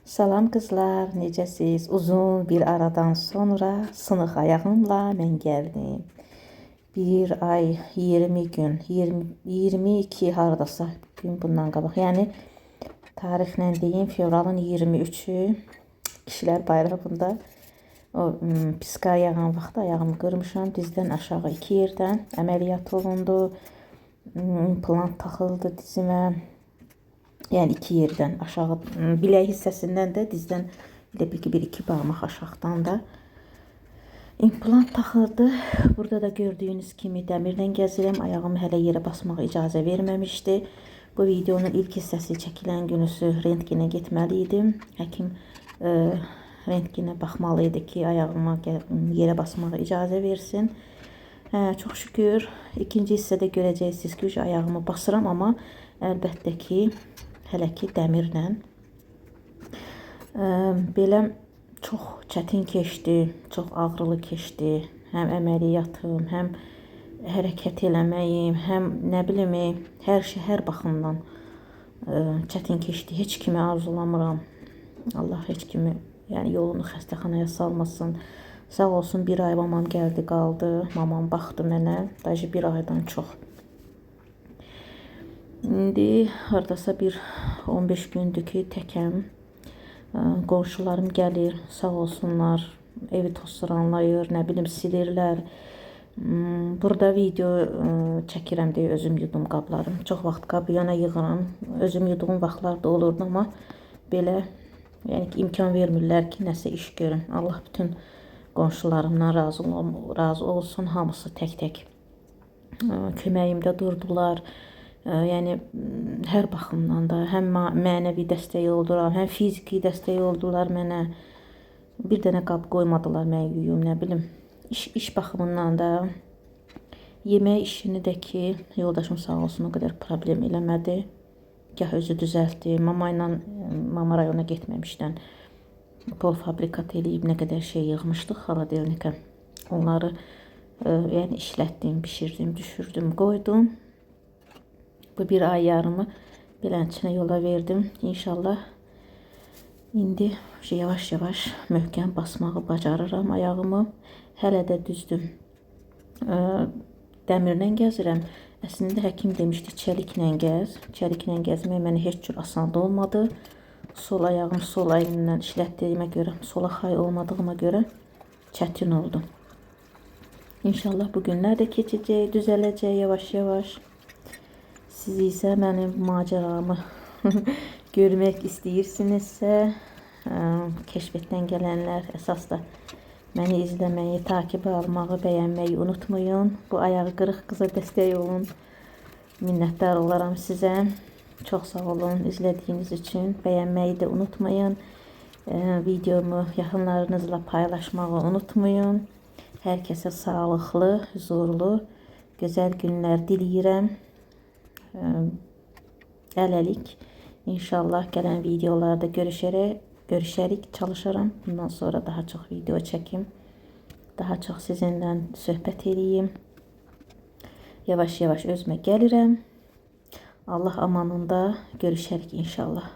Salam qızlar, necəsiz? Uzun bir aradan sonra sınıq ayağımla mən gəldim. Bir ay 20 gün, 22 hardasa gün bundan qabaq. Yəni tarixlə deyim, fevralın 23-ü kişilər bayramında o piska ayağım vaxtı ayağımı qırmışam. Dizdən aşağı 2 yerdən əməliyyat olundu. İmplant taxıldı dizimə. Yəni 2 yerdən aşağı, bilək hissəsindən də dizdən elə bil ki, 1-2 barmaq aşağıdan da implant taxıldı. Burada da gördüyünüz kimi dəmirlə gəzirəm. Ayağımı hələ yerə basmağa icazə verməmişdi. Bu videonun ilk hissəsi çəkilən günüsü rentgenə getməli idim. Həkim rentgenə baxmalı idi ki, ayağıma yerə basmağa icazə versin. Çox şükür ikinci hissədə görəcəksiniz ki, ayağımı basıram, amma əlbəttə ki, hələ ki dəmirlə. Belə çox çətin keçdi, çox ağrılı keçdi. Həm əməliyyatım, həm hərəkət eləməyim, həm nə bilim, hər baxımdan çətin keçdi. Heç kimi arzulamıram. Allah heç kimi yolunu xəstəxanaya salmasın. Sağ olsun, bir ay mamam gəldi qaldı. Mamam baxdı mənə. Dajı bir aydan çox. İndi hardasa bir 15 gündür ki, təkəm. Qonşularım gəlir, sağ olsunlar, evi tozsoranlayır, nə bilim, silirlər. Burada video çəkirəm deyə özüm yudum qablarım. Çox vaxt qab yana yığıram. Özüm yuduğum vaxtlar da olurdu, amma belə imkan vermirlər ki, nəsə iş görüm. Allah bütün qonşularımdan razı olsun. Hamısı tək-tək köməyimdə durdular. Yəni hər baxımdan da, həm mənəvi dəstək oldular, həm fiziki dəstək oldular mənə. Bir dənə qab qoymadılar mən yuyum, nə bilim. İş baxımından da, yemək işini də ki, yoldaşım sağ olsun o qədər problem eləmədi. Gah özü düzəltdi. Mama rayona getməmişdən pol fabrikat eləyib nə qədər şey yığmışdıq xaladelnikə. Onları işlətdim, bişirdim, düşürdüm, qoydum. Bu bir ay yarımı belənçinə yola verdim. İnşallah indi yavaş-yavaş möhkəm basmağı bacarıram ayağımı. Hələ də düzdüm. Dəmirlə gəzirəm. Əslində həkim demişdi çəliklə gəz. Çəliklə gəzmək mənə heç cür asan olmadı. Sol ayağım sol əlimlə işlətdiyimə görə, sola xay olmadığıma görə çətin oldu. İnşallah bu günlər də keçəcək, düzələcək yavaş-yavaş. Siz isə mənim macəramı görmək istəyirsinizsə, keşfətdən gələnlər əsas da məni izləməyi, takibə almağı, bəyənməyi unutmayın. Bu ayağı qırıq qıza dəstək olun. Minnətdar olaram sizə. Çox sağ olun izlədiyiniz üçün. Bəyənməyi də unutmayın. Videomu yaxınlarınızla paylaşmağı unutmayın. Hər kəsə sağlıqlı, huzurlu, gözəl günlər diləyirəm. Hələlik inşallah gələn videolarda görüşərik, çalışaram. Bundan sonra daha çox video çəkim. Daha çox sizinlə söhbət edeyim. Yavaş-yavaş özümə gəlirəm. Allah amanında görüşərik inşallah.